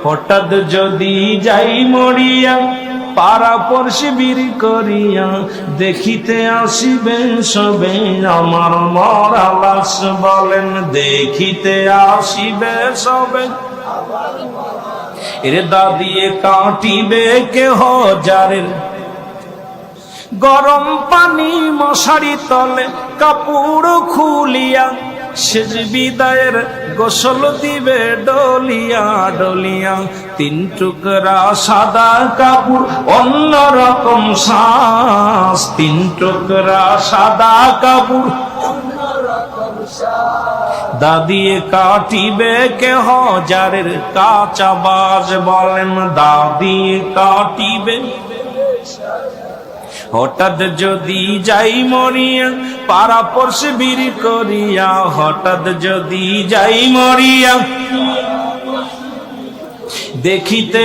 হঠাৎ যদি যাই মরিয়া পাড়া পড়শি বীর করিয়া দেখিতে আসিবে সবে আমার মরা লাশ বলেন দেখিতে আসিবে সবে এর দাদিয়ে কাটিবে কেহ যারের গরম পানি মশারি তলে কাপড় খুলিয়া শেষ বিদায়ের গোসল দিবে ডলিয়া ডলিয়া তিন টুকরা সাদা কাপড় অন্যরকম শ্বাস তিন টুকরা সাদা কাপড় দাদিয়ে কাটিবে কেহ যারের কাঁচা বাজ বলেন দাদিয়ে কাটিবে হঠাৎ যদি যাই মরিয়া পাড়া পড়শি বীর করিয়া হঠাৎ যদি যাই মরিয়া দেখিতে